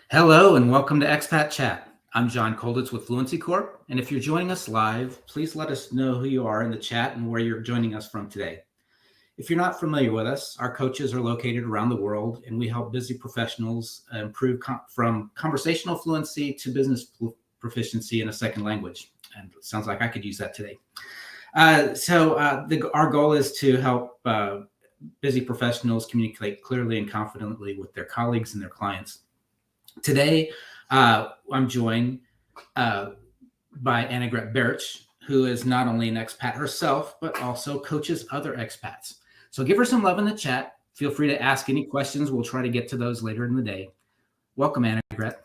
Hello and welcome to Expat Chat. I'm John Kolditz with Fluency Corp, and if you're joining us live, please let us know who you are in the chat and where you're joining us from today. If you're not familiar with us, our coaches are located around the world, and we help busy professionals improve from conversational fluency to business proficiency in a second language. And it sounds like I could use that today. Our goal is to help busy professionals communicate clearly and confidently with their colleagues and their clients. Today, I'm joined by Annegret Bertsch, who is not only an expat herself, but also coaches other expats. So give her some love in the chat. Feel free to ask any questions. We'll try to get to those later in the day. Welcome, Annegret.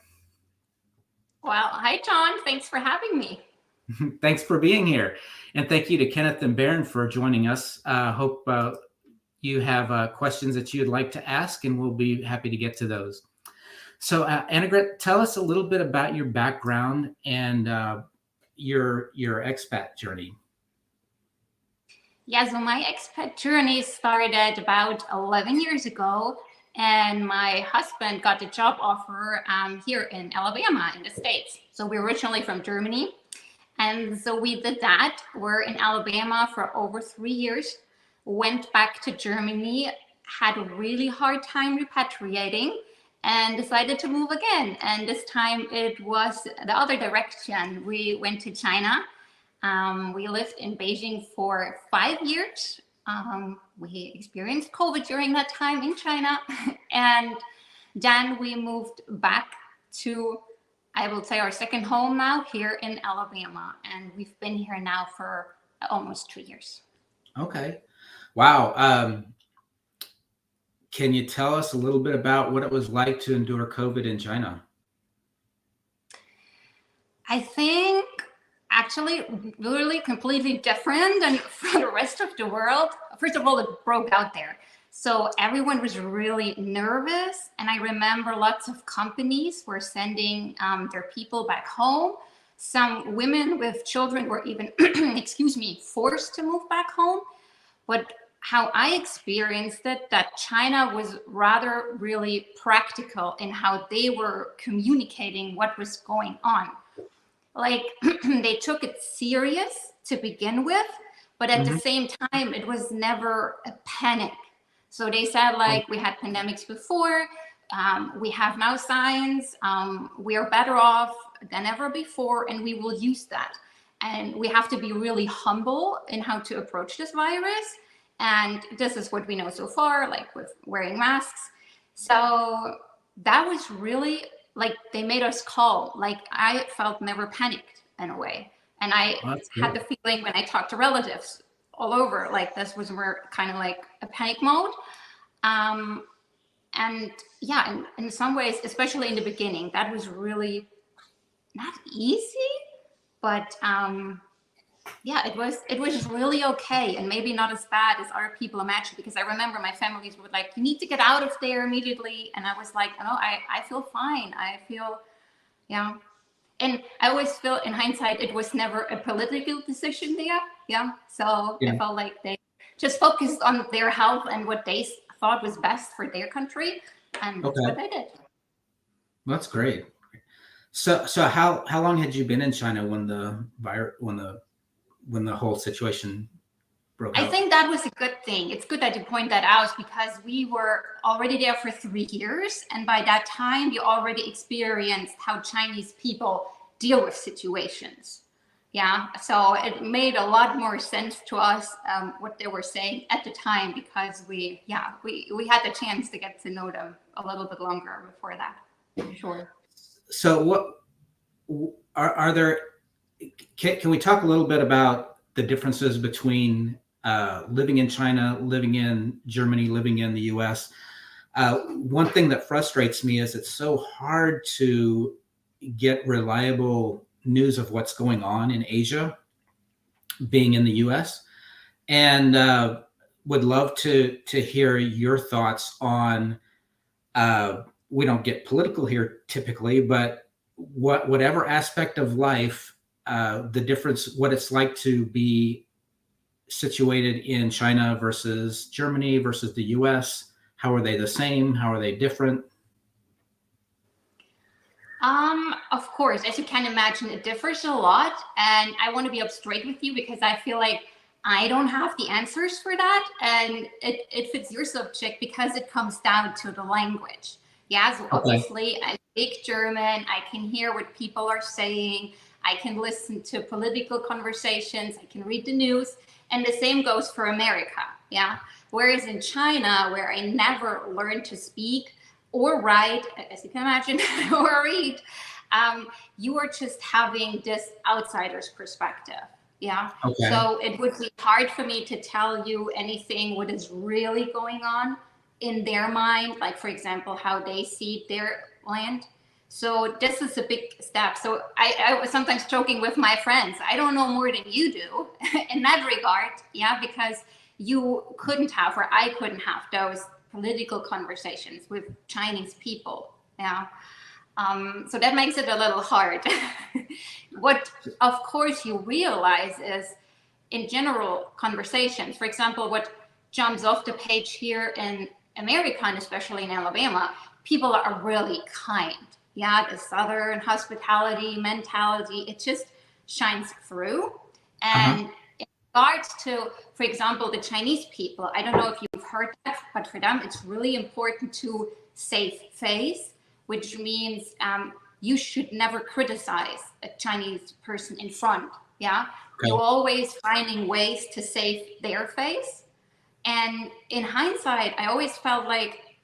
Well, hi, John. Thanks for having me. Thanks for being here. And thank you to Kenneth and Baron for joining us. Hope you have questions that you'd like to ask, and we'll be happy to get to those. So, Annegret, tell us a little bit about your background and your expat journey. Yeah, so my expat journey started about 11 years ago, and my husband got a job offer here in Alabama in the States. So we're originally from Germany, and so we did that. We're in Alabama for over 3 years, went back to Germany, had a really hard time repatriating, and decided to move again. And this time it was the other direction. We went to China. We lived in Beijing for 5 years. We experienced COVID during that time in China. And then we moved back to, I will say, our second home now here in Alabama. And we've been here now for almost 2 years. Okay. Wow. Can you tell us a little bit about what it was like to endure COVID in China? I think actually really completely different than for the rest of the world. First of all, it broke out there. So everyone was really nervous. And I remember lots of companies were sending their people back home. Some women with children were even, forced to move back home. But how I experienced it, that China was rather really practical in how they were communicating what was going on. Like they took it serious to begin with, but at the same time, it was never a panic. So they said, like, we had pandemics before, we have now signs, we are better off than ever before, and we will use that. And we have to be really humble in how to approach this virus. And this is what we know so far, like with wearing masks. So that was really like they made us calm. Like I felt never panicked in a way. And I had the feeling when I talked to relatives all over, like this was more kind of like a panic mode. And yeah, in some ways, especially in the beginning, that was really not easy, but yeah, it was really okay, and maybe not as bad as other people imagine, because I remember my families were like, you need to get out of there immediately. And I was like, no, I feel fine. I feel, yeah. And I always feel in hindsight, it was never a political decision there. Yeah. So I felt like they just focused on their health and what they thought was best for their country. And that's what they did. That's great. So how long had you been in China when the whole situation broke out? I think that was a good thing. It's good that you point that out, because we were already there for 3 years. And by that time, we already experienced how Chinese people deal with situations. Yeah. So it made a lot more sense to us what they were saying at the time, because we had the chance to get to know them a little bit longer before that. Sure. So what are there, can we talk a little bit about the differences between living in China, living in Germany, living in the US? One thing that frustrates me is it's so hard to get reliable news of what's going on in Asia, being in the US. And would love to hear your thoughts on, we don't get political here typically, but whatever aspect of life, the difference, what it's like to be situated in China versus Germany versus the US. How are they the same? How are they different? Of course, as you can imagine, it differs a lot. And I want to be up straight with you because I feel like I don't have the answers for that. And it fits your subject because it comes down to the language. Yeah, so Okay. obviously I speak German, I can hear what people are saying, I can listen to political conversations, I can read the news, and the same goes for America. Yeah. Whereas in China, where I never learned to speak, or write, as you can imagine, or read, you are just having this outsider's perspective. Yeah. Okay. So it would be hard for me to tell you anything what is really going on in their mind, like, for example, how they see their land. So this is a big step. So I was sometimes joking with my friends. I don't know more than you do in that regard. Yeah, because you couldn't have, or I couldn't have those political conversations with Chinese people. Yeah. So that makes it a little hard. What, of course, you realize is in general conversations, for example, what jumps off the page here in America, and especially in Alabama, people are really kind. Yeah, the Southern hospitality mentality, it just shines through. Uh-huh. And in regards to, for example, the Chinese people, I don't know if you've heard that, but for them, it's really important to save face, which means you should never criticize a Chinese person in front. Yeah, you Okay. always finding ways to save their face. And in hindsight, I always felt like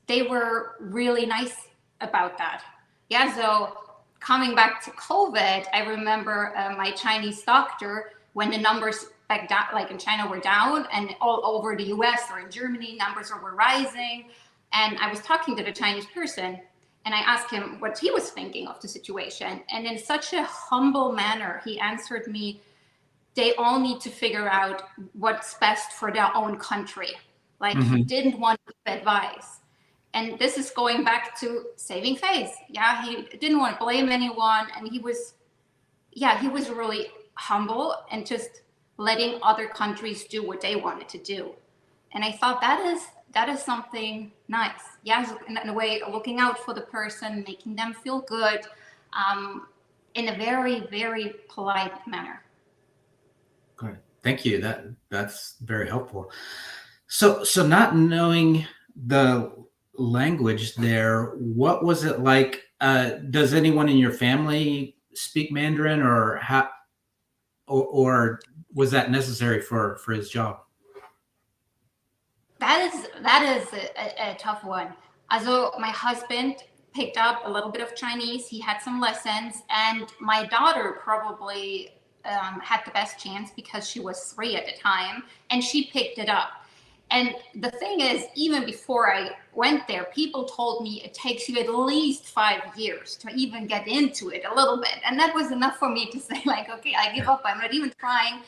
they were really nice about that. Yeah, so coming back to COVID, I remember my Chinese doctor, when the numbers back down, like in China, were down, and all over the US or in Germany, numbers were rising. And I was talking to the Chinese person, and I asked him what he was thinking of the situation. And in such a humble manner, he answered me, they all need to figure out what's best for their own country. Like, he Hmm. didn't want to give advice. And this is going back to saving face. Yeah, he didn't want to blame anyone. And he was, yeah, he was really humble and just letting other countries do what they wanted to do. And I thought that is something nice. Yeah, so in a way, looking out for the person, making them feel good, um, in a very, very polite manner. Good. Thank you. That's very helpful. So not knowing the language there, what was it like? Does anyone in your family speak Mandarin, or how, or was that necessary for his job? That is a tough one. Also, my husband picked up a little bit of Chinese. He had some lessons, and my daughter probably had the best chance because she was 3 at the time, and she picked it up. And the thing is, even before I went there, people told me it takes you at least 5 years to even get into it a little bit, and that was enough for me to say, like, okay, I give up. I'm not even trying.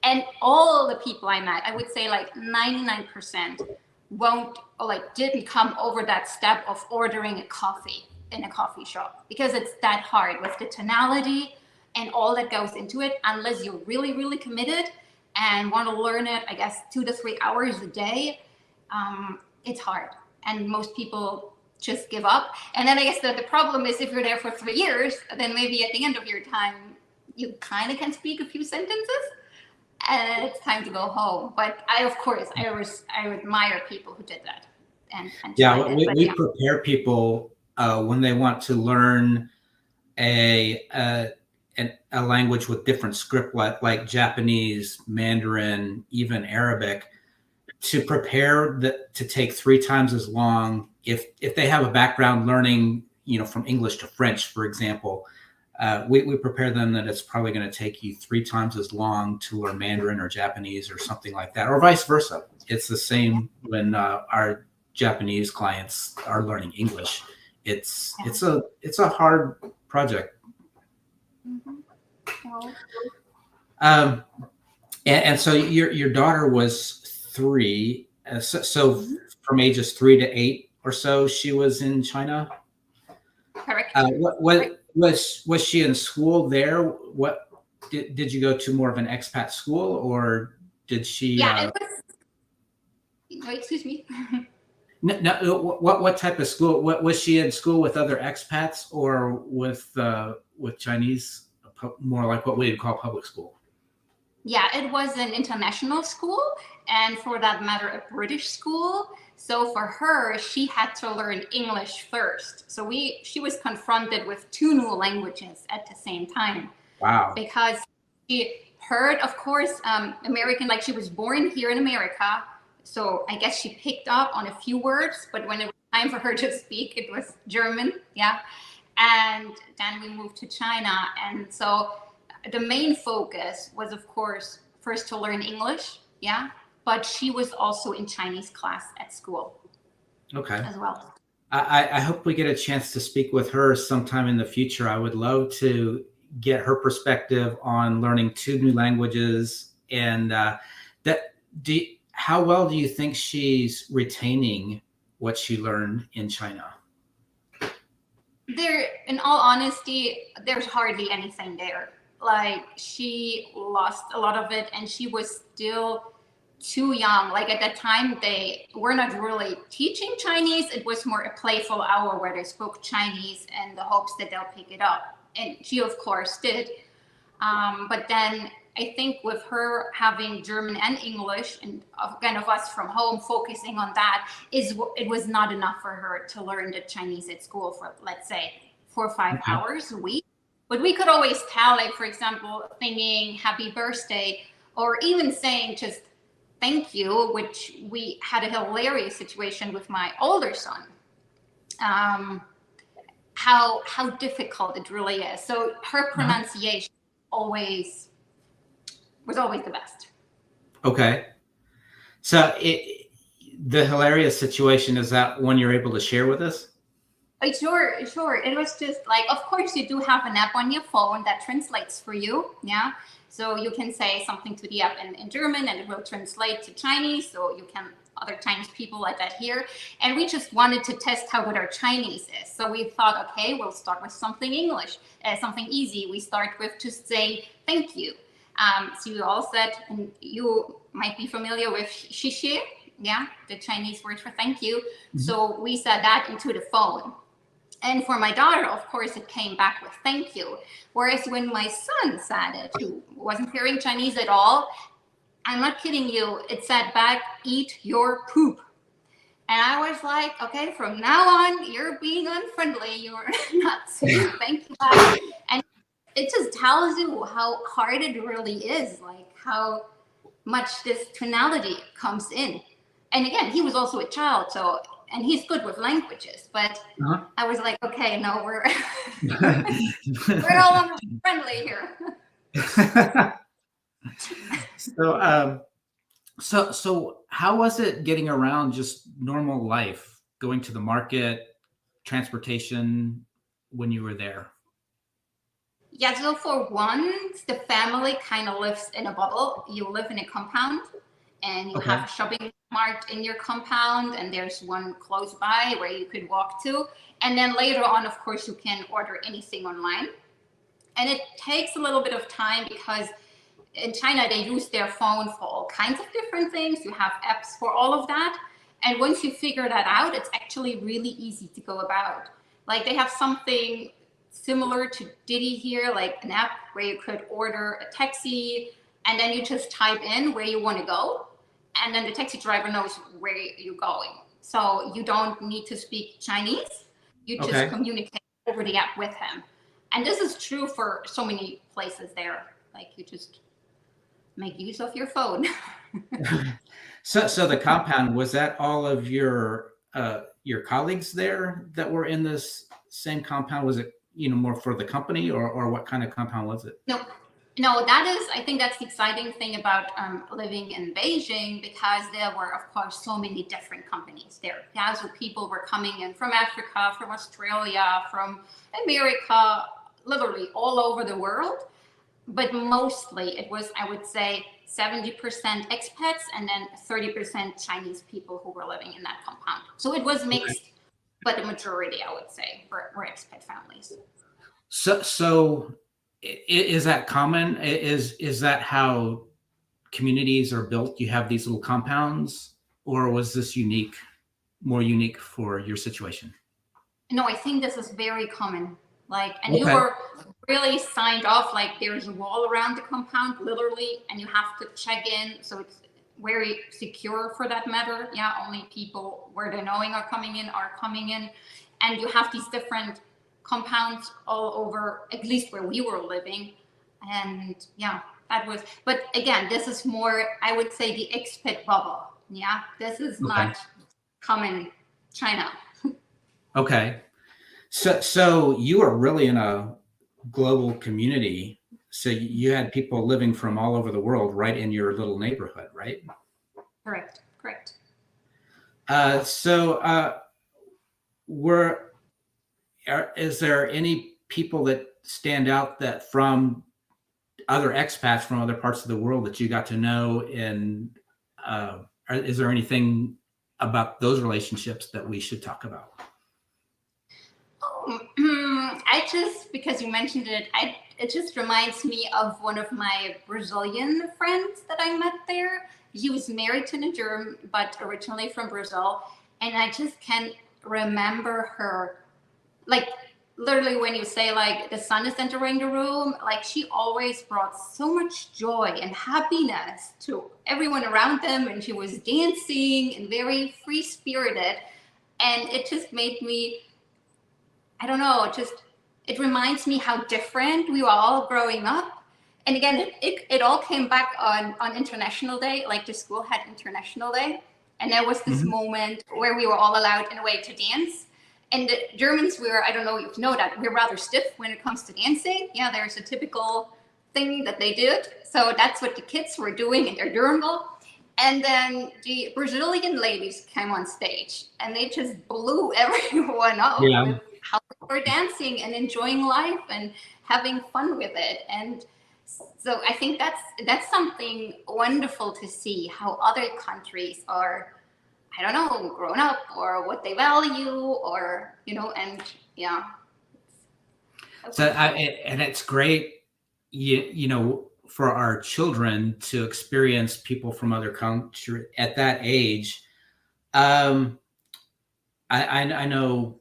And all the people I met, I would say like 99% won't, like, didn't come over that step of ordering a coffee in a coffee shop, because it's that hard with the tonality and all that goes into it, unless you're really, really committed and want to learn it, I guess 2 to 3 hours a day. It's hard. And most people just give up. And then I guess the problem is, if you're there for 3 years, then maybe at the end of your time, you kind of can speak a few sentences, and it's time to go home. But I, of course, I admire people who did that and Yeah, tried it. we, But we yeah, prepare people when they want to learn a a language with different script, like Japanese, Mandarin, even Arabic, to prepare to take 3 times as long if they have a background learning, from English to French, for example. We prepare them that it's probably going to take you 3 times as long to learn Mandarin or Japanese or something like that, or vice versa. It's the same when our Japanese clients are learning English. It's yeah. it's a hard project. Mhm. Well, Um, and so your daughter was 3, so mhm. from ages 3 to 8 or so, she was in China. Correct. Correct. What was she in school there? What did you go to more of an expat school, or did she? Yeah, it was. Oh, excuse me. No, no, what type of school? What was she in school with other expats or with Chinese? More like what we'd call public school. Yeah, it was an international school, and for that matter, a British school. So for her, she had to learn English first. So she was confronted with two new languages at the same time, Wow. because she heard, of course, American, like she was born here in America. So I guess she picked up on a few words, but when it was time for her to speak, it was German. Yeah. And then we moved to China. And so the main focus was, of course, first to learn English. Yeah. But she was also in Chinese class at school. Okay. As well. I hope we get a chance to speak with her sometime in the future. I would love to get her perspective on learning two new languages, and how well do you think she's retaining what she learned in China? In all honesty, there's hardly anything there. Like, she lost a lot of it, and she was still too young. Like, at that time, they were not really teaching Chinese. It was more a playful hour where they spoke Chinese in the hopes that they'll pick it up. And she, of course, did. But then I think with her having German and English, and kind of us from home focusing on that, it was not enough for her to learn the Chinese at school for, let's say, 4 or 5 hours a week. But we could always tell, like, for example, singing happy birthday, or even saying just thank you, which we had a hilarious situation with my older son. How difficult it really is. So her pronunciation was always the best. Okay. So the hilarious situation, is that one you're able to share with us? Sure. It was just like, of course, you do have an app on your phone that translates for you. Yeah. So you can say something to the app in German and it will translate to Chinese. So you can, other Chinese people like that here. And we just wanted to test how good our Chinese is. So we thought, okay, we'll start with something English, something easy. We start with just saying thank you. So you all said, and you might be familiar with xie, yeah, the Chinese word for thank you. Mm-hmm. So we said that into the phone. And for my daughter, of course, it came back with thank you. Whereas when my son said it, who wasn't hearing Chinese at all, I'm not kidding you, it said back, eat your poop. And I was like, okay, from now on, you're being unfriendly. You're not saying thank you back. And it just tells you how hard it really is, like how much this tonality comes in. And again, he was also a child, so, and he's good with languages, but I was like, okay, no, we're we're no longer friendly here. So how was it getting around just normal life, going to the market, transportation when you were there? Yeah, so for one, the family kind of lives in a bubble. You live in a compound and you have a shopping mart in your compound, and there's one close by where you could walk to. And then later on, of course, you can order anything online. And it takes a little bit of time because in China, they use their phone for all kinds of different things. You have apps for all of that. And once you figure that out, it's actually really easy to go about. Like, they have something similar to Didi here, like an app where you could order a taxi, and then you just type in where you want to go, and then the taxi driver knows where you're going. So you don't need to speak Chinese. You just communicate over the app with him. And this is true for so many places there. Like, you just make use of your phone. So the compound, was that all of your colleagues there that were in this same compound? Was it, more for the company, or what kind of compound was it? No, I think that's the exciting thing about living in Beijing, because there were, of course, so many different companies there. Yeah, so people were coming in from Africa, from Australia, from America, literally all over the world. But mostly it was, I would say, 70% expats and then 30% Chinese people who were living in that compound. So it was mixed, but the majority, I would say, were expat families. So is that common? Is that how communities are built? You have these little compounds, or was this unique more unique for your situation? No, I think this is very common. Like, and you Okay. were really signed off, like there's a wall around the compound, literally, and you have to check in. So it's very secure for that matter. Yeah, only people where they knowing are coming in are coming in. And you have these different compounds all over, at least where we were living. And yeah, that was, but again, this is more, I would say, the expat bubble. Yeah, this is Okay. not common China. Okay. So you are really in a global community. So you had people living from all over the world right in your little neighborhood, right? Correct, correct. So were is there any people that stand out that from other expats from other parts of the world that you got to know? And is there anything about those relationships that we should talk about? Oh, I just, because you mentioned it, it just reminds me of one of my Brazilian friends that I met there. He was married to a German, but originally from Brazil. And I just can't remember her, like, literally when you say like the sun is entering the room, like she always brought so much joy and happiness to everyone around them, and she was dancing and very free spirited, and it just made me, I don't know, it reminds me how different we were all growing up. And again, it all came back on International Day, like the school had International Day, and there was this Mhm. moment where we were all allowed in a way to dance. And the Germans were, I don't know if you know that, we're rather stiff when it comes to dancing. Yeah, there's a typical thing that they did. So that's what the kids were doing in their journal. And then the Brazilian ladies came on stage and they just blew everyone up Yeah. with how they were dancing and enjoying life and having fun with it. And so I think that's something wonderful to see how other countries are, I don't know, grown up or what they value, or and yeah. So and it's great, for our children to experience people from other countries at that age. Um, I know,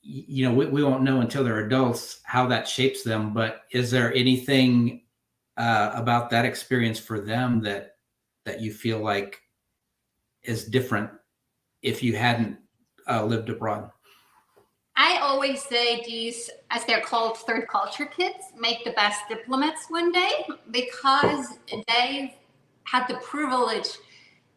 we won't know until they're adults how that shapes them. But is there anything about that experience for them that you feel like is different if you hadn't lived abroad? I always say these, as they're called, third culture kids, make the best diplomats one day, because they've had the privilege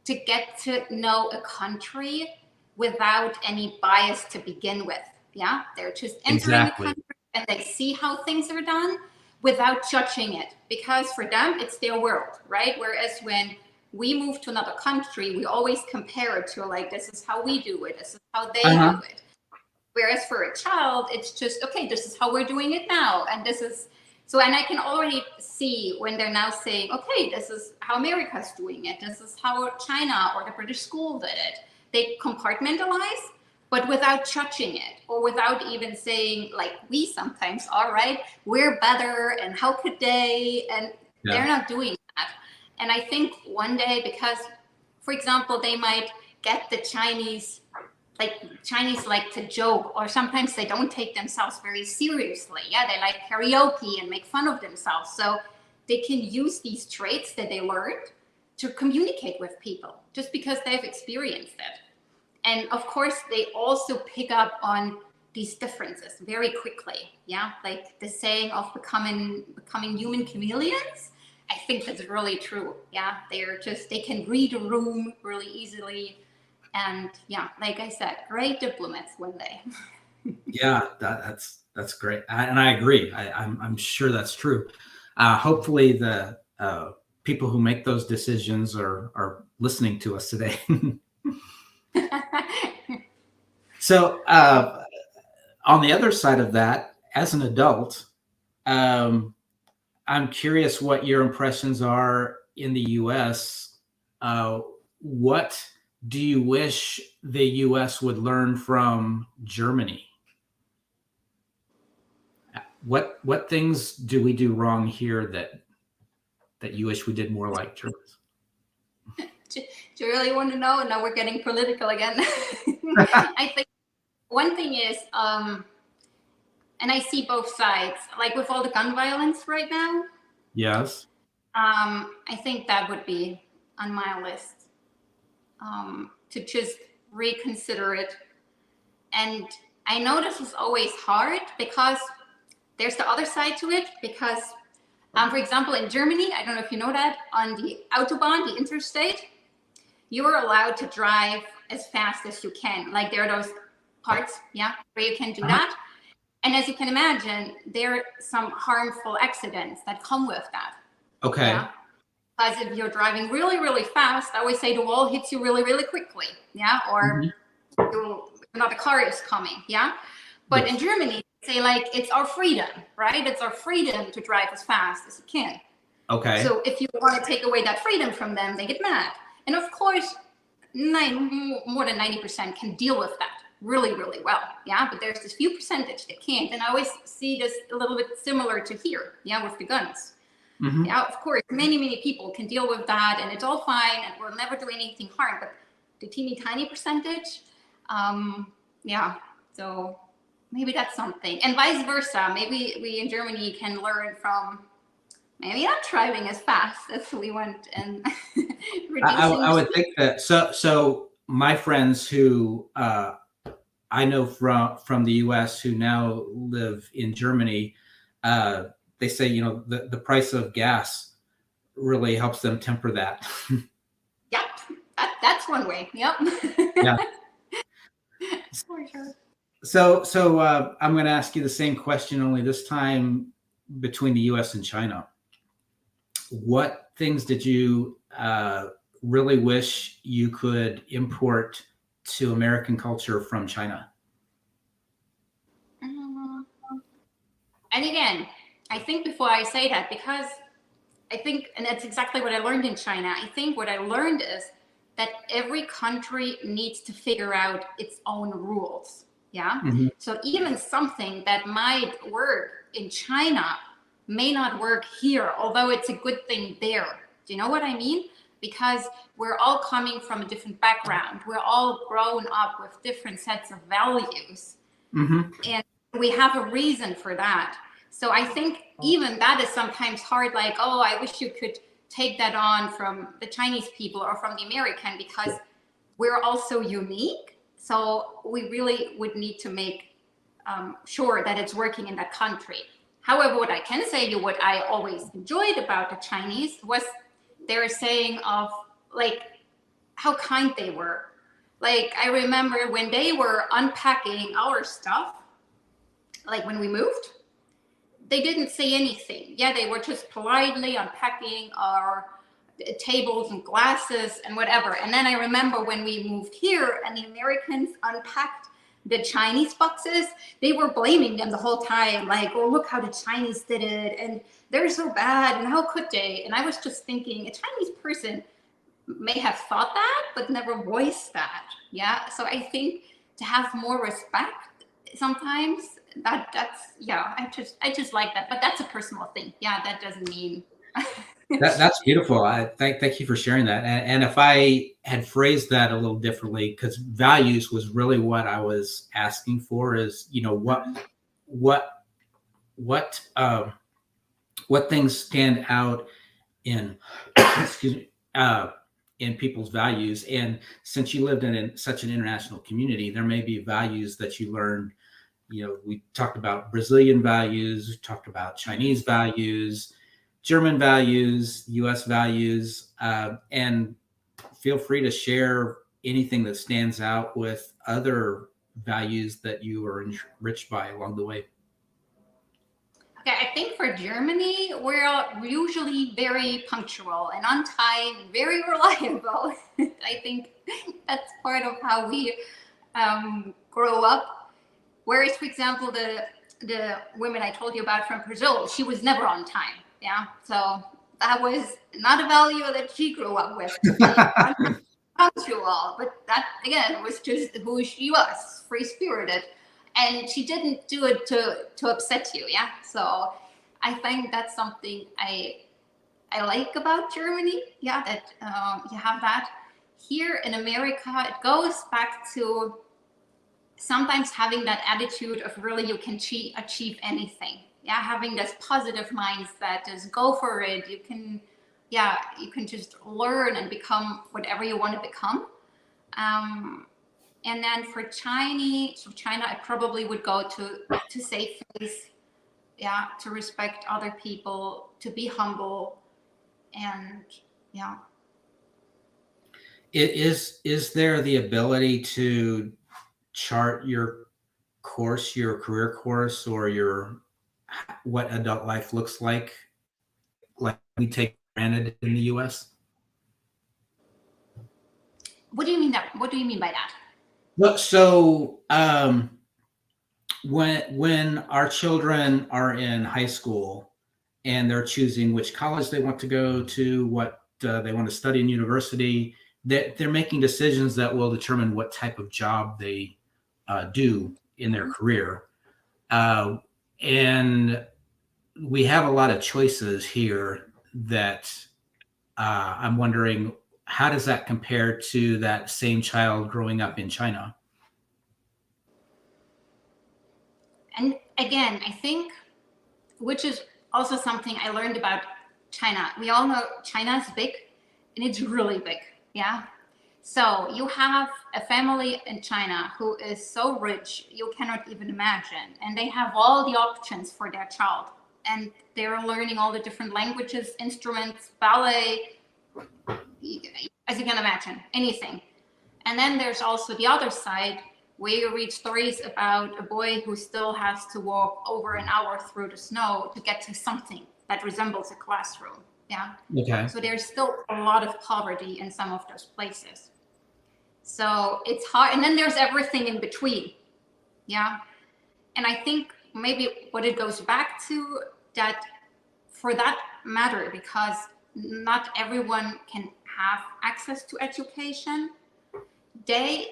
to get to know a country without any bias to begin with. Yeah, they're just entering the Exactly. country and they see how things are done without judging it, because for them it's their world, right? Whereas when we move to another country, we always compare it to, like, this is how we do it, this is how they do Uh-huh. it. Whereas for a child, it's just, okay, this is how we're doing it now. And this is, so, and I can already see when they're now saying, okay, this is how America's doing it. This is how China or the British school did it. They compartmentalize, but without judging it, or without even saying, like we sometimes are, right? We're better and how could they? And they're Yeah. not doing that. And I think one day, because, for example, they might get the Chinese like to joke, or sometimes they don't take themselves very seriously. Yeah, they like karaoke and make fun of themselves. So they can use these traits that they learned to communicate with people just because they've experienced it. And of course, they also pick up on these differences very quickly. Yeah, like the saying of becoming human chameleons. I think that's really true. Yeah, they can read a room really easily. And yeah, like I said, great diplomats one day. Yeah, that's great, and I agree. I'm sure that's true. Hopefully, the people who make those decisions are listening to us today. So, on the other side of that, as an adult, um, I'm curious what your impressions are in the U.S. What do you wish the U.S. would learn from Germany? What things do we do wrong here that you wish we did more like Germans? Do you really want to know? Now we're getting political again. I think one thing is, and I see both sides, like with all the gun violence right now. Yes. I think that would be on my list, to just reconsider it. And I know this is always hard because there's the other side to it. Because, for example, in Germany, I don't know if you know that, on the Autobahn, the interstate, you are allowed to drive as fast as you can. Like there are those parts, yeah, where you can do that. And as you can imagine, there are some harmful accidents that come with that. Okay. Yeah. Because if you're driving really, really fast, I always say the wall hits you really, really quickly. Yeah. Or another car is coming. Yeah. But in Germany, they say like it's our freedom, right? It's our freedom to drive as fast as you can. Okay. So if you want to take away that freedom from them, they get mad. And of course, more than 90% can deal with that really, really well. Yeah. But there's this few percentage that can't. And I always see this a little bit similar to here. Yeah. With the guns. Yeah, of course, many people can deal with that, and it's all fine, and we'll never do anything harm. But the tiny percentage, yeah. So maybe that's something, and vice versa. Maybe we in Germany can learn from maybe not driving as fast as we want, and reducing. I would think that. So my friends who I know from the U.S. who now live in Germany. They say, the price of gas really helps them temper that. Yep, that's one way. Yep. Yeah. For sure. So I'm going to ask you the same question, only this time between the U.S. and China. What things did you really wish you could import to American culture from China? And again, I think before I say that, because I think, and that's exactly what I learned in China, I think what I learned is that every country needs to figure out its own rules. Yeah. So even something that might work in China may not work here, although it's a good thing there. Do you know what I mean? Because we're all coming from a different background. We're all grown up with different sets of values. And we have a reason for that. So I think even that is sometimes hard, like, oh, I wish you could take that on from the Chinese people or from the American, because we're all so unique. So we really would need to make sure that it's working in that country. However, what I can say, what I always enjoyed about the Chinese was their saying of like how kind they were. Like I remember when they were unpacking our stuff, like when we moved, they didn't say anything. Yeah, they were just politely unpacking our tables and glasses and whatever. And then I remember when we moved here and the Americans unpacked the Chinese boxes, they were blaming them the whole time. Like, oh, look how the Chinese did it. And they're so bad. And how could they? And I was just thinking, a Chinese person may have thought that, but never voiced that. Yeah. So I think to have more respect sometimes, that's yeah, I just like that, but that's a personal thing. Yeah, that doesn't mean That's beautiful. I thank you for sharing that. And if I had phrased that a little differently, because values was really what I was asking for, is what things stand out in excuse me in people's values. And since you lived in such an international community, there may be values that you learned. We talked about Brazilian values, we talked about Chinese values, German values, US values, and feel free to share anything that stands out with other values that you were enriched by along the way. Okay, I think for Germany, we're usually very punctual and on time and very reliable. I think that's part of how we grow up. Whereas, for example, the women I told you about from Brazil, she was never on time. Yeah, so that was not a value that she grew up with. Punctual, but that again was just who she was, free spirited, and she didn't do it to upset you. Yeah, so I think that's something I like about Germany. Yeah, that you have that. here in America, it goes back to sometimes having that attitude of really you can achieve anything. Yeah, having this positive mindset, just go for it. You can, yeah, you can just learn and become whatever you want to become. And then for China, I probably would go to save face, yeah, to respect other people, to be humble, and yeah. Is there the ability to chart your course, your career course, or your what adult life looks like we take for granted in the U.S.? What do you mean that? What do you mean by that? Well, so when our children are in high school and they're choosing which college they want to go to, what they want to study in university, they're making decisions that will determine what type of job they do in their career. And we have a lot of choices here that I'm wondering, how does that compare to that same child growing up in China? And again, I think, which is also something I learned about China. We all know China is big, and it's really big. Yeah. So you have a family in China who is so rich you cannot even imagine, and they have all the options for their child, and they're learning all the different languages, instruments, ballet, as you can imagine, anything. And then there's also the other side where you read stories about a boy who still has to walk over an hour through the snow to get to something that resembles a classroom. Yeah. Okay. So there's still a lot of poverty in some of those places. So it's hard. And then there's everything in between. Yeah. And I think maybe what it goes back to, that for that matter, because not everyone can have access to education, they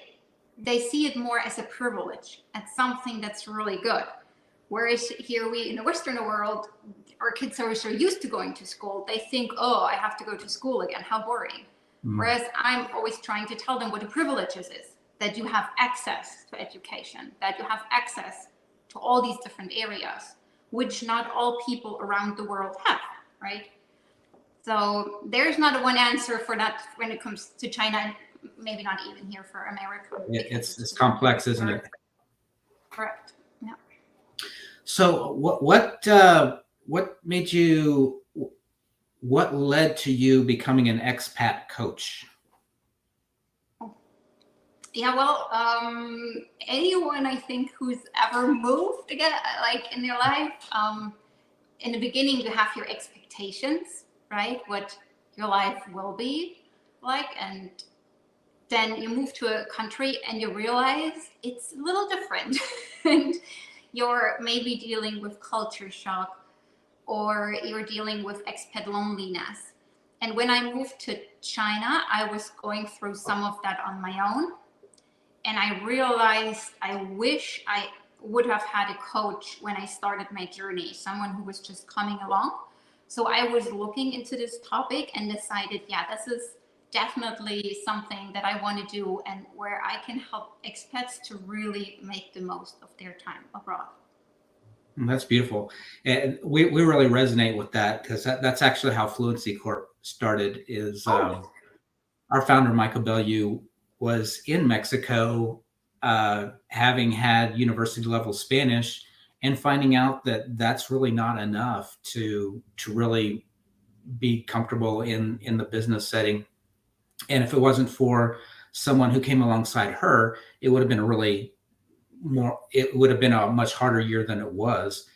see it more as a privilege, as something that's really good. Whereas here in the Western world, our kids are so used to going to school, they think, oh, I have to go to school again, how boring. Whereas I'm always trying to tell them what a privilege is, that you have access to education, that you have access to all these different areas, which not all people around the world have, right? So there's not a one answer for that when it comes to China, maybe not even here for America. It's complex, isn't it? Correct. Yeah. So what led to you becoming an expat coach? Yeah, well, anyone I think who's ever moved again, like in their life, in the beginning you have your expectations, right? What your life will be like, and then you move to a country and you realize it's a little different, and you're maybe dealing with culture shock, or you're dealing with expat loneliness. And when I moved to China, I was going through some of that on my own. And I realized I wish I would have had a coach when I started my journey, someone who was just coming along. So I was looking into this topic and decided, yeah, this is definitely something that I want to do, and where I can help expats to really make the most of their time abroad. That's beautiful. And we really resonate with that, because that's actually how Fluency Corp started. Is our founder, Michael Bellew, was in Mexico, having had university level Spanish, and finding out that that's really not enough to really be comfortable in the business setting. And if it wasn't for someone who came alongside her, it would have been a much harder year than it was.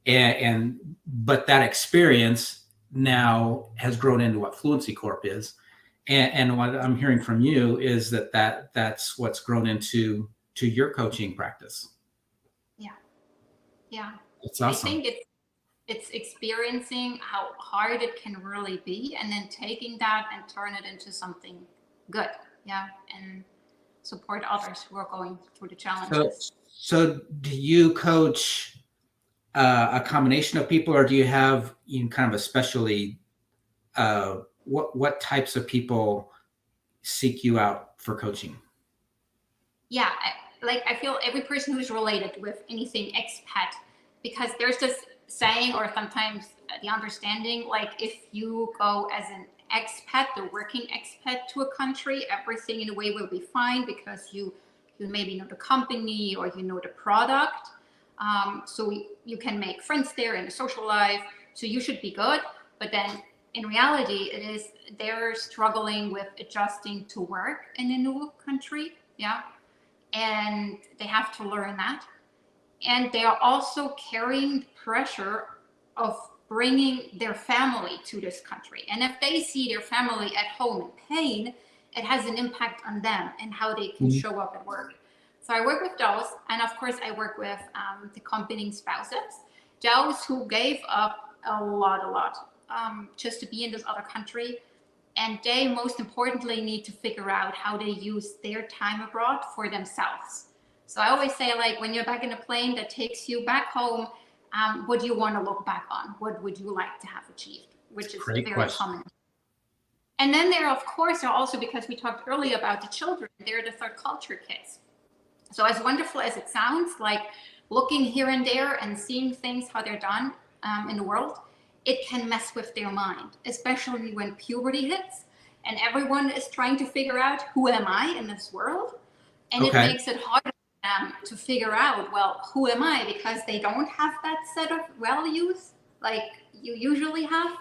But that experience now has grown into what Fluency Corp is. And what I'm hearing from you is that's what's grown into your coaching practice. Yeah. Yeah. That's awesome. I think it's experiencing how hard it can really be, and then taking that and turn it into something good. Yeah. And support others who are going through the challenges. So do you coach a combination of people, or do you have kind of especially what types of people seek you out for coaching? Yeah, I feel every person who's related with anything expat, because there's this saying, or sometimes the understanding, like if you go as an expat, the working expat to a country, everything in a way will be fine because you maybe know the company or you know the product. So you can make friends there in a social life. So you should be good. But then in reality, they're struggling with adjusting to work in a new country. Yeah. And they have to learn that. And they are also carrying the pressure of bringing their family to this country. And if they see their family at home in pain, it has an impact on them and how they can show up at work. So I work with those. And of course, I work with the accompanying spouses, those who gave up a lot, just to be in this other country. And they most importantly need to figure out how they use their time abroad for themselves. So I always say, like, when you're back in a plane that takes you back home, what do you want to look back on? What would you like to have achieved? Which is Great very question. common. And then there, of course, are also, because we talked earlier about the children, they're the third culture kids. So as wonderful as it sounds, like looking here and there and seeing things, how they're done in the world, it can mess with their mind, especially when puberty hits and everyone is trying to figure out, who am I in this world? And it makes it harder for them to figure out, well, who am I? Because they don't have that set of values like you usually have.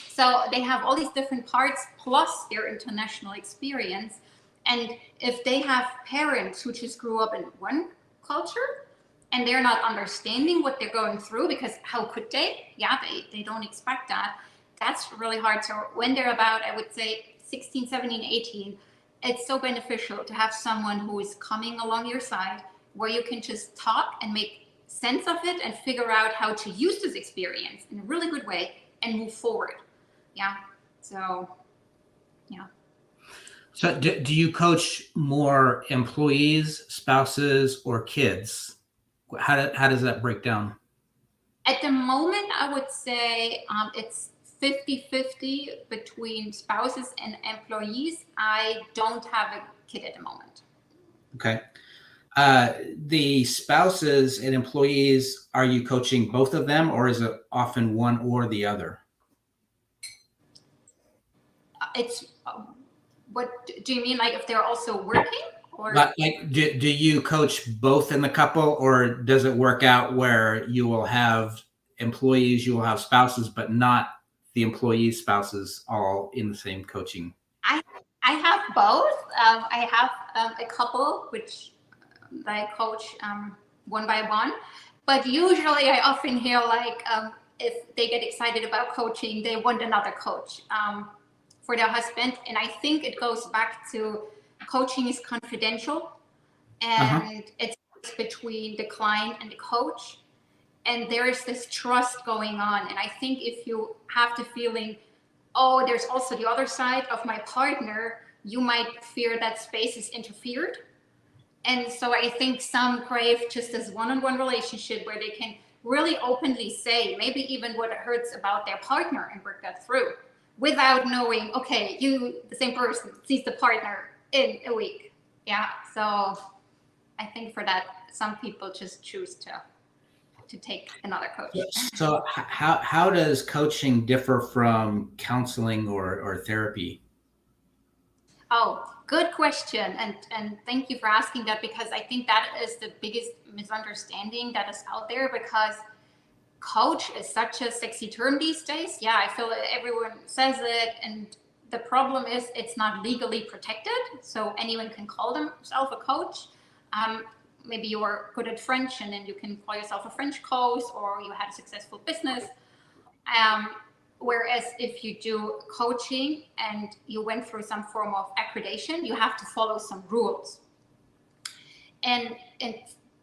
So they have all these different parts plus their international experience. And if they have parents who just grew up in one culture and they're not understanding what they're going through, because how could they? Yeah, they don't expect that. That's really hard. So when they're about, I would say, 16, 17, 18, it's so beneficial to have someone who is coming along your side where you can just talk and make sense of it and figure out how to use this experience in a really good way and move forward. Yeah. So, yeah. So do you coach more employees, spouses, or kids? How does that break down? At the moment, I would say it's 50-50 between spouses and employees. I don't have a kid at the moment. Okay. The spouses and employees, are you coaching both of them, or is it often one or the other? It's what do you mean? Like if they're also working, or Like do you coach both in the couple, or does it work out where you will have employees, you will have spouses, but not the employees' spouses all in the same coaching? I have both. I have a couple which I coach one by one, but usually I often hear like if they get excited about coaching, they want another coach for their husband. And I think it goes back to coaching is confidential and it's between the client and the coach. And there is this trust going on. And I think if you have the feeling, oh, there's also the other side of my partner, you might fear that space is interfered. And so I think some crave just this one-on-one relationship where they can really openly say maybe even what hurts about their partner and work that through without knowing, okay, the same person, sees the partner in a week. Yeah. So I think for that, some people just choose to take another coach. So how does coaching differ from counseling or therapy? Oh, good question. And thank you for asking that, because I think that is the biggest misunderstanding that is out there, because coach is such a sexy term these days. Yeah, I feel everyone says it. And the problem is it's not legally protected. So anyone can call themselves a coach. Maybe you're good at French and then you can call yourself a French coach, or you had a successful business. Whereas if you do coaching and you went through some form of accreditation, you have to follow some rules. And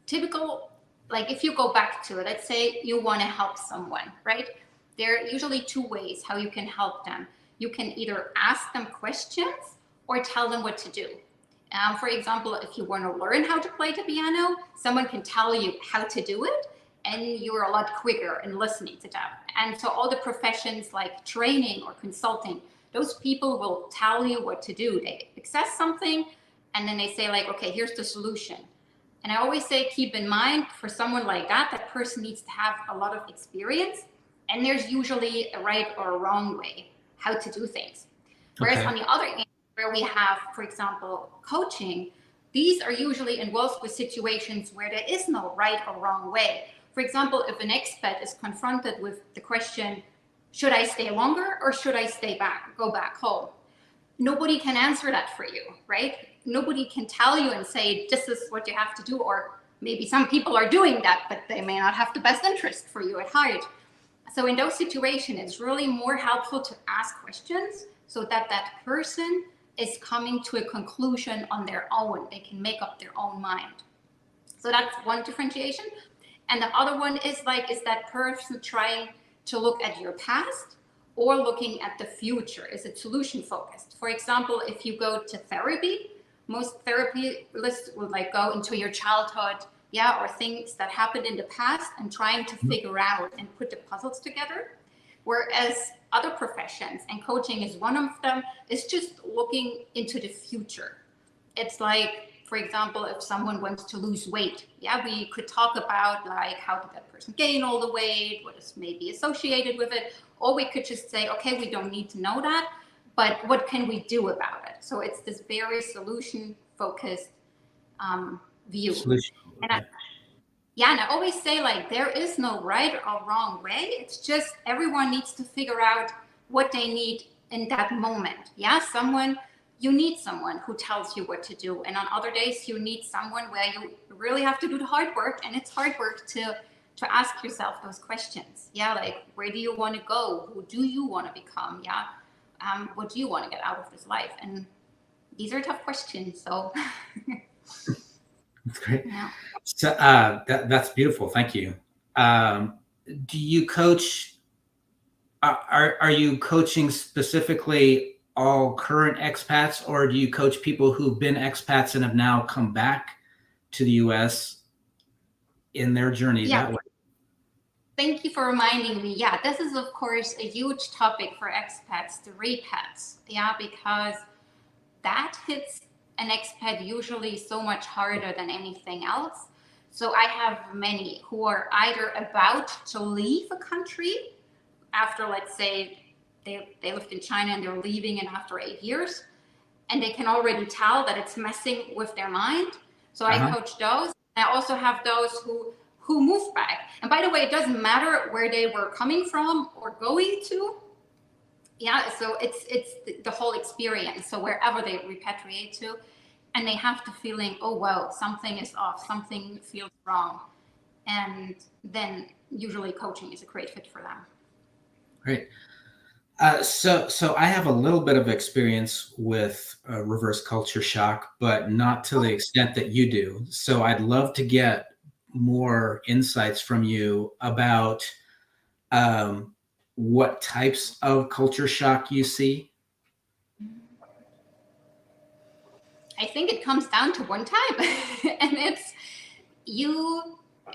typical, like if you go back to it, let's say you want to help someone, right? There are usually two ways how you can help them. You can either ask them questions or tell them what to do. For example, if you want to learn how to play the piano, someone can tell you how to do it, and you're a lot quicker in listening to them. And so all the professions like training or consulting, Those people will tell you what to do. They access something and then they say like, okay, here's the solution. And I always say, keep in mind, for someone like that, that person needs to have a lot of experience, and there's usually a right or a wrong way how to do things. Whereas on the other end, where we have, for example, coaching, these are usually involved with situations where there is no right or wrong way. For example, if an expat is confronted with the question, should I stay longer or should I go back home? Nobody can answer that for you, right? Nobody can tell you and say, this is what you have to do. Or maybe some people are doing that, but they may not have the best interest for you at heart. So in those situations, it's really more helpful to ask questions so that that person is coming to a conclusion on their own. They can make up their own mind. So that's one differentiation. And the other one is like, is that person trying to look at your past or looking at the future? Is it solution focused? For example, if you go to therapy, most therapists would like go into your childhood, or things that happened in the past and trying to figure out and put the puzzles together. Whereas other professions, and coaching is one of them, is just looking into the future. It's like, for example, if someone wants to lose weight, we could talk about like, how did that person gain all the weight? What is maybe associated with it? Or we could just say, okay, we don't need to know that, but what can we do about it? So it's this very solution-focused view. And I always say like, there is no right or wrong way. It's just everyone needs to figure out what they need in that moment. You need someone who tells you what to do. And on other days, you need someone where you really have to do the hard work. And it's hard work to ask yourself those questions. Like, where do you want to go? Who do you want to become? What do you want to get out of this life? And these are tough questions. So that's great. So that's beautiful. Thank you. Do you coach? Are you coaching specifically all current expats, or do you coach people who've been expats and have now come back to the U.S. in their journey that way? Thank you for reminding me. This is, of course, a huge topic for expats, the repats. Because that hits an expat usually so much harder than anything else. So I have many who are either about to leave a country after, let's say, they lived in China and they're leaving, and after 8 years, and they can already tell that it's messing with their mind. So I coach those. I also have those who move back. And by the way, it doesn't matter where they were coming from or going to. So it's the whole experience. So wherever they repatriate to, and they have the feeling, oh, wow, something is off, something feels wrong. And then usually coaching is a great fit for them. Great. So I have a little bit of experience with reverse culture shock, but not to the extent that you do. So I'd love to get more insights from you about what types of culture shock you see. I think it comes down to one type, and it's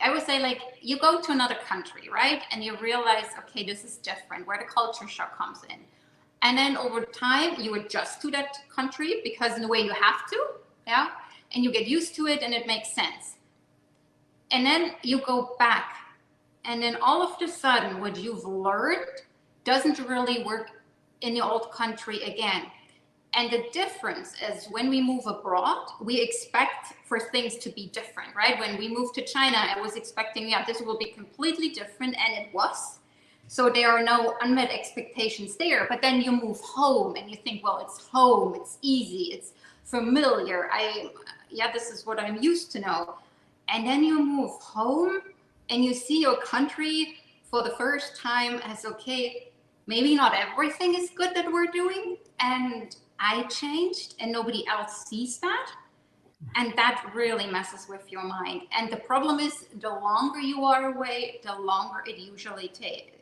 I would say, like, you go to another country, right? And you realize, okay, this is different, where the culture shock comes in. And then over time, you adjust to that country because in a way you have to, and you get used to it and it makes sense. And then you go back, and then all of a sudden, what you've learned doesn't really work in the old country again. And the difference is when we move abroad, we expect for things to be different, right? When we moved to China, I was expecting, this will be completely different, and it was. So there are no unmet expectations there. But then you move home and you think, well, it's home, it's easy, it's familiar. This is what I'm used to know. And then you move home and you see your country for the first time as, okay, maybe not everything is good that we're doing. And I changed and nobody else sees that. And that really messes with your mind. And the problem is, the longer you are away, the longer it usually takes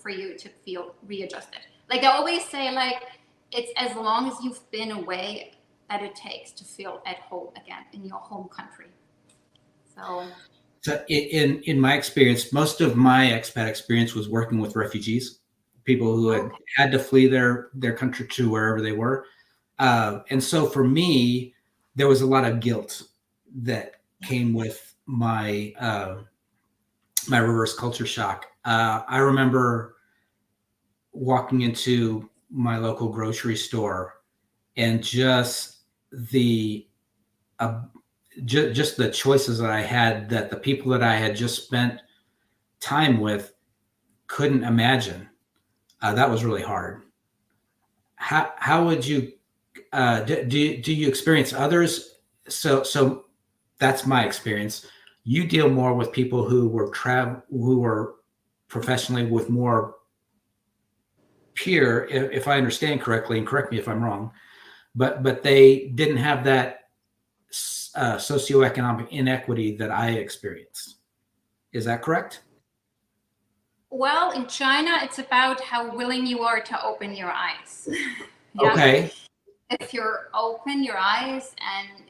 for you to feel readjusted. Like I always say, like, it's as long as you've been away that it takes to feel at home again in your home country. So in my experience, most of my expat experience was working with refugees, people who had to flee their country to wherever they were. And so for me, there was a lot of guilt that came with my my reverse culture shock. I remember walking into my local grocery store and just the just the choices that I had, that the people that I had just spent time with couldn't imagine. That was really hard. How would you do you experience others? So that's my experience. You deal more with people who were professionally with more peer, if I understand correctly, and correct me if I'm wrong, but they didn't have that socioeconomic inequity that I experienced. Is that correct? Well, in China, it's about how willing you are to open your eyes. Yeah. Okay. If you're open your eyes and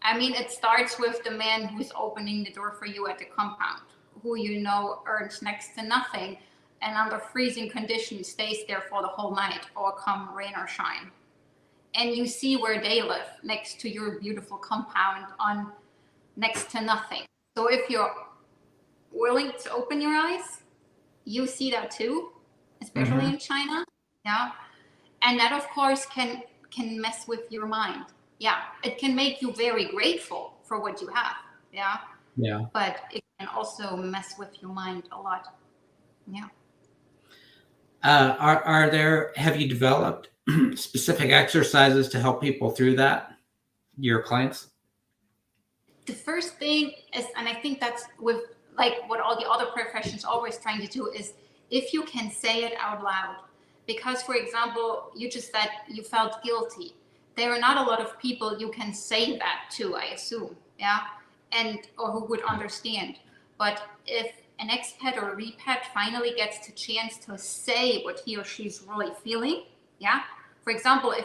I mean, it starts with the man who's opening the door for you at the compound, who earns next to nothing and under freezing conditions stays there for the whole night, or come rain or shine. And you see where they live, next to your beautiful compound on next to nothing. So if you're willing to open your eyes, you see that too, especially in China. Yeah. And that of course can mess with your mind. Yeah. It can make you very grateful for what you have. Yeah. Yeah. But it can also mess with your mind a lot. Yeah. Have you developed specific exercises to help people through that, your clients? The first thing is, and I think that's with like what all the other professions always trying to do, is if you can say it out loud. Because, for example, you just said you felt guilty. There are not a lot of people you can say that to, I assume, yeah, or who would understand. But if an expat or a repat finally gets the chance to say what he or she's really feeling, yeah. For example, if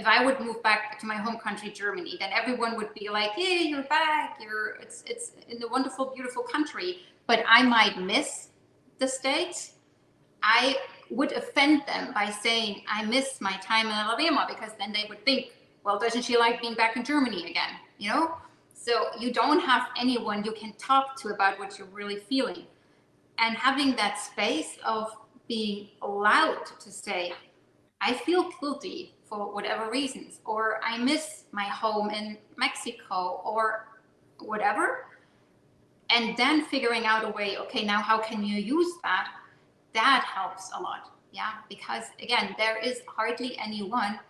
I would move back to my home country, Germany, then everyone would be like, "Hey, you're back. It's in the wonderful, beautiful country." But I might miss the States. I would offend them by saying I miss my time in Alabama, because then they would think, well, doesn't she like being back in Germany again? So you don't have anyone you can talk to about what you're really feeling. And having that space of being allowed to say, I feel guilty for whatever reasons, or I miss my home in Mexico, or whatever. And then figuring out a way, okay, now how can you use that? That helps a lot. Yeah. Because again, there is hardly anyone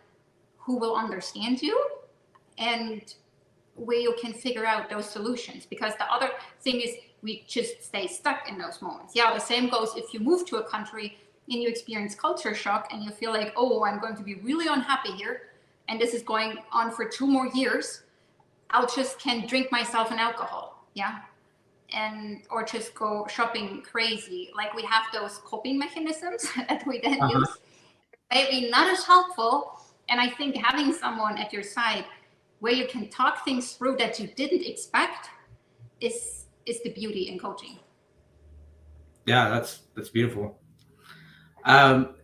who will understand you and where you can figure out those solutions. Because the other thing is, we just stay stuck in those moments. Yeah. The same goes if you move to a country and you experience culture shock and you feel like, oh, I'm going to be really unhappy here, and this is going on for 2 more years, I'll just can drink myself an alcohol. Yeah. Or just go shopping crazy. Like, we have those coping mechanisms that we then use. Maybe not as helpful. And I think having someone at your side where you can talk things through that you didn't expect is the beauty in coaching. Yeah, that's beautiful.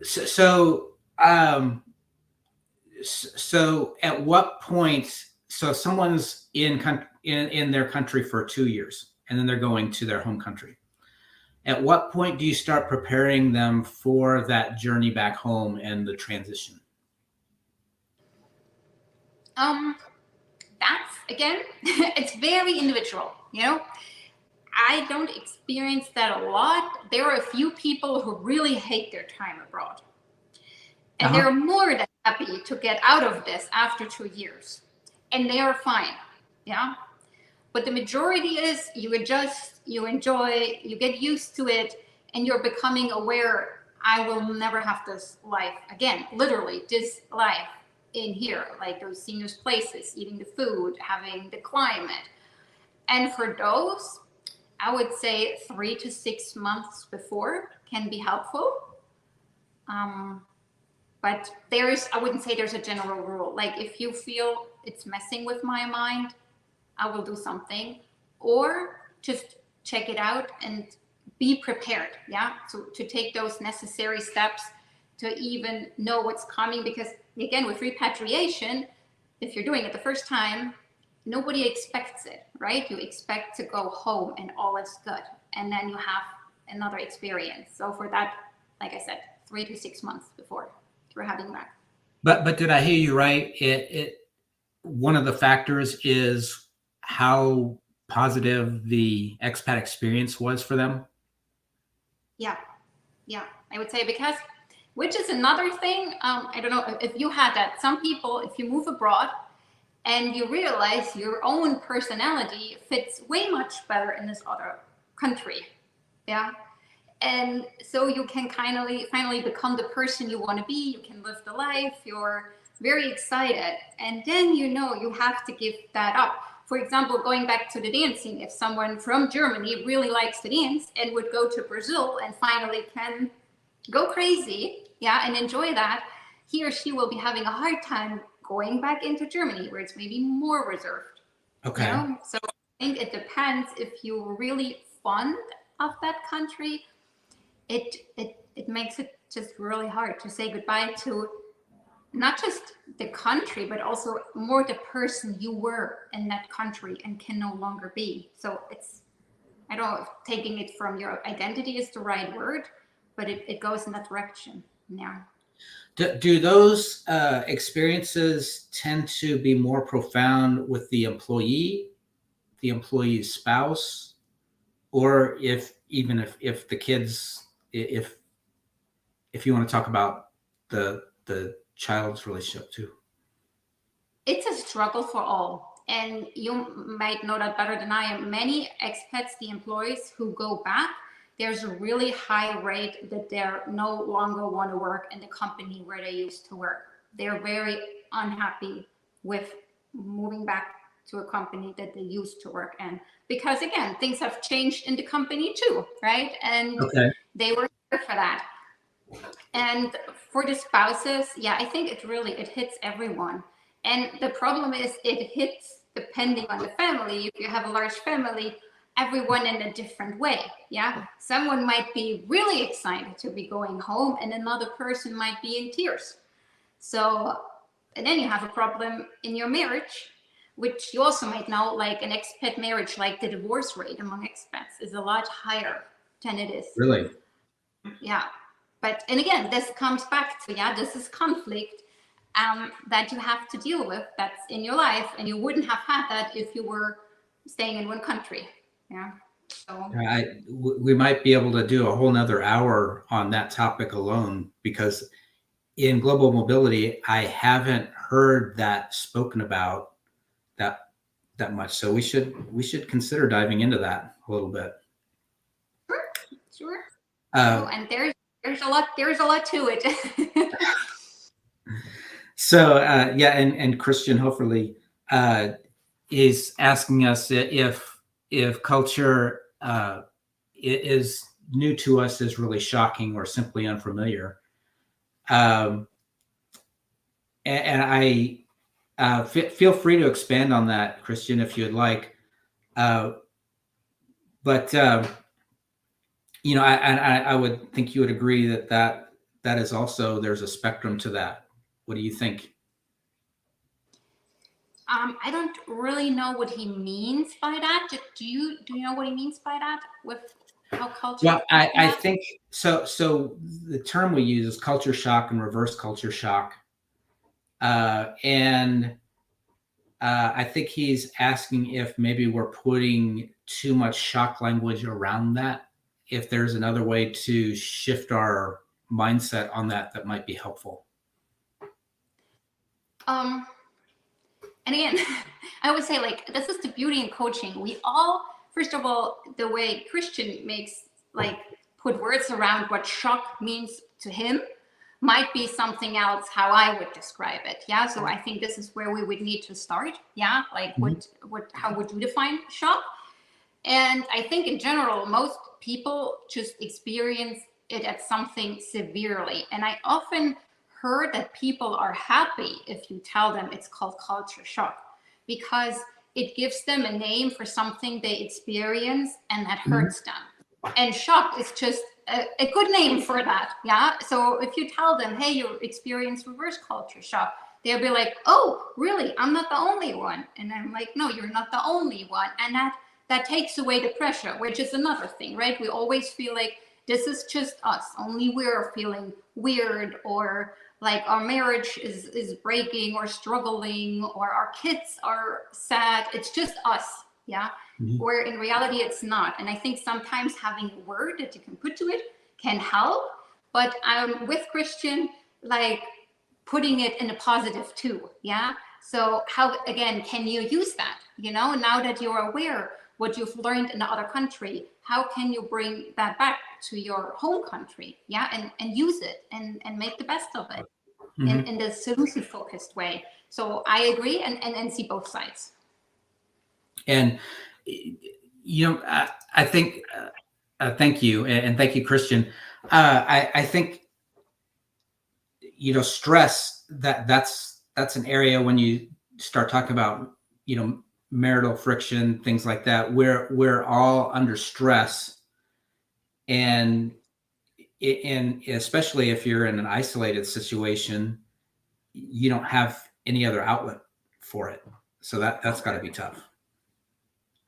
So at what point? So someone's in their country for 2 years, and then they're going to their home country. At what point do you start preparing them for that journey back home and the transition? That's, again, it's very individual. I don't experience that a lot. There are a few people who really hate their time abroad. And they're more than happy to get out of this after 2 years. And they are fine. Yeah. But the majority is you adjust, you enjoy, you get used to it, and you're becoming aware, I will never have this life again. Literally, this life in here, like those seeing those places, eating the food, having the climate. And for those, I would say 3 to 6 months before can be helpful. But I wouldn't say there's a general rule. Like, if you feel it's messing with my mind, I will do something, or just check it out and be prepared, yeah, to take those necessary steps to even know what's coming. Because again, with repatriation, if you're doing it the first time, nobody expects it, right? You expect to go home and all is good, and then you have another experience. So for that, like I said, 3 to 6 months before you're having back. But did I hear you right? It one of the factors is how positive the expat experience was for them. Yeah, yeah, I would say, because, which is another thing. I don't know if you had that. Some people, if you move abroad and you realize your own personality fits way much better in this other country, yeah, and so you can finally become the person you want to be. You can live the life. You're very excited, and then you have to give that up. For example, going back to the dancing, if someone from Germany really likes to dance and would go to Brazil and finally can go crazy, yeah, and enjoy that, he or she will be having a hard time going back into Germany, where it's maybe more reserved. Okay. So I think it depends. If you're really fond of that country, it makes it just really hard to say goodbye to not just the country, but also more the person you were in that country and can no longer be. So it's, I don't know if taking it from your identity is the right word, but it goes in that direction. Yeah. Do those experiences tend to be more profound with the employee's spouse, or if the kids, if you want to talk about the child's relationship too? It's a struggle for all. And you might know that better than I am. Many expats, the employees who go back, there's a really high rate that they're no longer want to work in the company where they used to work. They're very unhappy with moving back to a company that they used to work in. Because again, things have changed in the company too, right? And Okay. they were here for that. And for the spouses, yeah, I think it hits everyone. And the problem is it hits depending on the family. If you have a large family, everyone in a different way. Yeah. Someone might be really excited to be going home and another person might be in tears. So, and then you have a problem in your marriage, which you also might know, like an expat marriage, like the divorce rate among expats is a lot higher than it is. Really? Yeah. But, and again, this comes back to, yeah, this is conflict that you have to deal with, that's in your life, and you wouldn't have had that if you were staying in one country. Yeah. So We might be able to do a whole nother hour on that topic alone, because in global mobility, I haven't heard that spoken about that much. So we should consider diving into that a little bit. sure. And there's a lot to it. So yeah, and Christian hopefully is asking us if culture is new to us, is really shocking or simply unfamiliar. And I feel free to expand on that, Christian, if you'd like. But I would think you would agree that is also, there's a spectrum to that. What do you think? I don't really know what he means by that. Do you know what he means by that with how culture? Well, I think so. So the term we use is culture shock and reverse culture shock. And I think he's asking if maybe we're putting too much shock language around that, if there's another way to shift our mindset on that might be helpful. And again, I would say, like, this is the beauty in coaching. We all, first of all, the way Christian makes, like, put words around what shock means to him might be something else how I would describe it. Yeah. So I think this is where we would need to start. Yeah. Like how would you define shock? And I think in general, most people just experience it as something severely. And I often heard that people are happy if you tell them it's called culture shock, because it gives them a name for something they experience and that hurts them. And shock is just a good name for that. Yeah. So if you tell them, hey, you experience reverse culture shock, they'll be like, oh, really? I'm not the only one. And I'm like, no, you're not the only one. And that takes away the pressure, which is another thing, right? We always feel like this is just us. Only we're feeling weird, or like our marriage is breaking or struggling, or our kids are sad. It's just us. Yeah. Mhm. Where in reality it's not. And I think sometimes having a word that you can put to it can help. But with Christian, like putting it in a positive too. Yeah. So how again can you use that? Now that you're aware what you've learned in the other country, how can you bring that back to your home country? Yeah, and use it and make the best of it Mhm. in the solution focused way. So I agree and see both sides. And I think thank you, and thank you, Christian. I think stress, that's an area when you start talking about marital friction, things like that. We're all under stress, and especially if you're in an isolated situation, you don't have any other outlet for it. So that's got to be tough.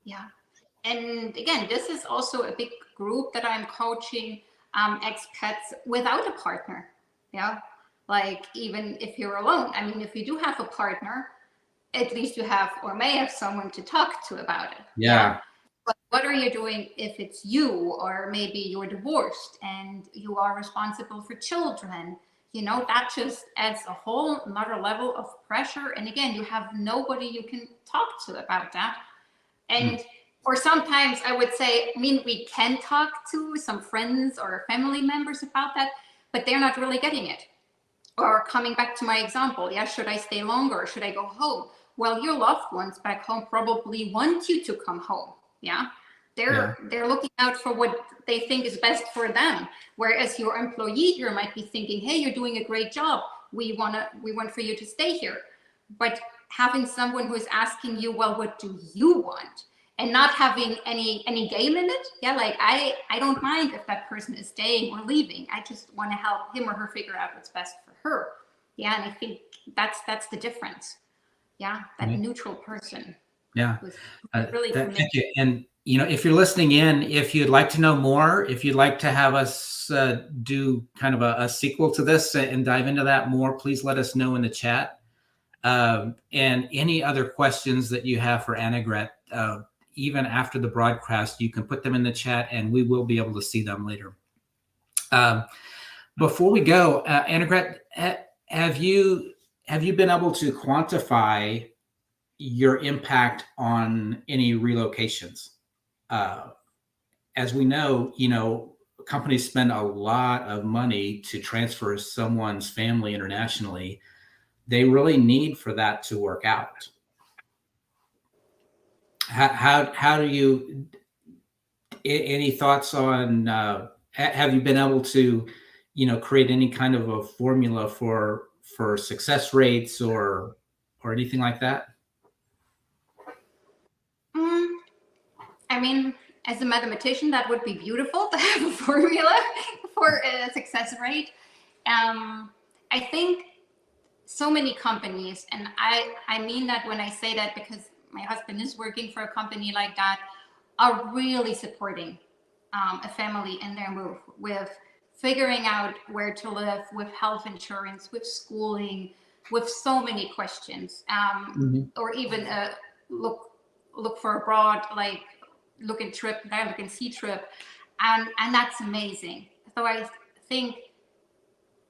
Yeah. And again, this is also a big group that I'm coaching, expats without a partner. Yeah. Like even if you're alone, I mean, if you do have a partner, at least you have or may have someone to talk to about it. Yeah. Yeah. But what are you doing if it's you, or maybe you're divorced and you are responsible for children? That just adds a whole another level of pressure. And again, you have nobody you can talk to about that. And or sometimes I would say, I mean, we can talk to some friends or family members about that, but they're not really getting it. Or coming back to my example, yeah, should I stay longer or should I go home? Well, your loved ones back home probably want you to come home. Yeah. Yeah. They're looking out for what they think is best for them. Whereas your employee here might be thinking, hey, you're doing a great job. We want for you to stay here. But having someone who is asking you, well, what do you want? And not having any game in it. Yeah, like I don't mind if that person is staying or leaving. I just want to help him or her figure out what's best for her. Yeah, and I think that's the difference. Yeah, that neutral person. Yeah. Was really Thank committed. you. And if you're listening in, if you'd like to know more, if you'd like to have us do kind of a sequel to this and dive into that more, please let us know in the chat. And any other questions that you have for Annegret, even after the broadcast, you can put them in the chat and we will be able to see them later. Before we go, Annegret, have you been able to quantify your impact on any relocations? As we know, companies spend a lot of money to transfer someone's family internationally. They really need for that to work out. How do you, any thoughts on, have you been able to, create any kind of a formula for success rates or anything like that? I mean, as a mathematician, that would be beautiful to have a formula for a success rate. I think so many companies, and I mean that when I say that because my husband is working for a company like that, are really supporting a family in their move with figuring out where to live, with health insurance, with schooling, with so many questions, or even look for abroad, like look and trip, look and see trip, and that's amazing. So I think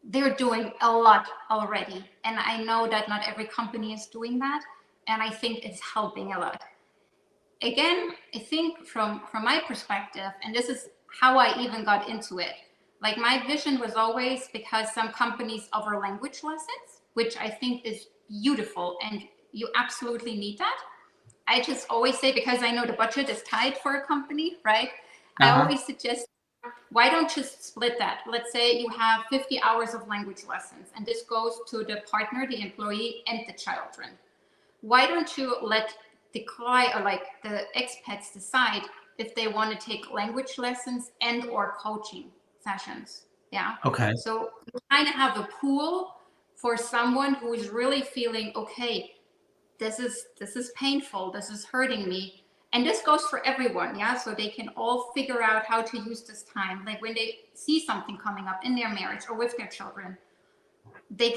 they're doing a lot already, and I know that not every company is doing that, and I think it's helping a lot. Again, I think from my perspective, and this is how I even got into it, like my vision was always, because some companies offer language lessons, which I think is beautiful and you absolutely need that. I just always say, because I know the budget is tight for a company, right? I always suggest, why don't you split that? Let's say you have 50 hours of language lessons, and this goes to the partner, the employee, and the children. Why don't you let the client or like the expats decide if they want to take language lessons and or coaching sessions. Yeah. Okay. So you kind of have a pool for someone who is really feeling, okay, this is painful, this is hurting me. And this goes for everyone, yeah. So they can all figure out how to use this time. Like when they see something coming up in their marriage or with their children, they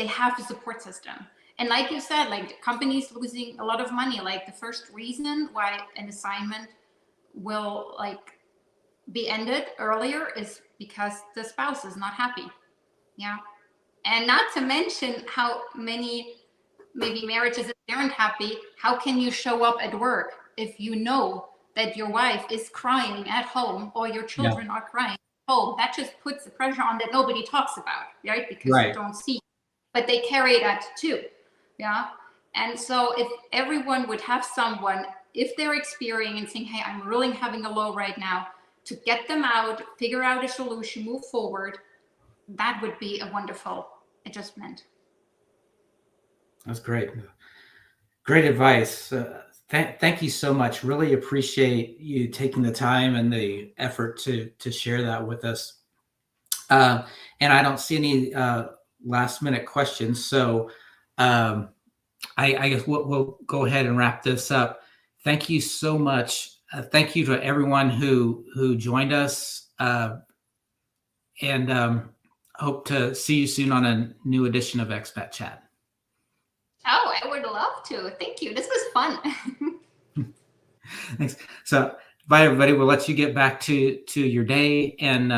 have a support system. And like you said, like companies losing a lot of money, like the first reason why an assignment will like be ended earlier is because the spouse is not happy. Yeah. And not to mention how many maybe marriages that aren't happy. How can you show up at work if you know that your wife is crying at home or your children are crying at home? That just puts the pressure on that nobody talks about, right? Because you don't see, but they carry that too. Yeah. And so if everyone would have someone, if they're experiencing, hey, I'm really having a low right now, to get them out, figure out a solution, move forward, that would be a wonderful adjustment. That's great. Great advice. Thank you so much. Really appreciate you taking the time and the effort to share that with us. And I don't see any last minute questions. So I guess we'll go ahead and wrap this up. Thank you so much. Thank you to everyone who joined us. And hope to see you soon on a new edition of Expat Chat. Oh, I would love to. Thank you. This was fun. Thanks. So bye, everybody. We'll let you get back to your day, and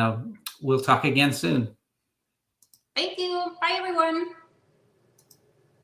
we'll talk again soon. Thank you. Bye, everyone.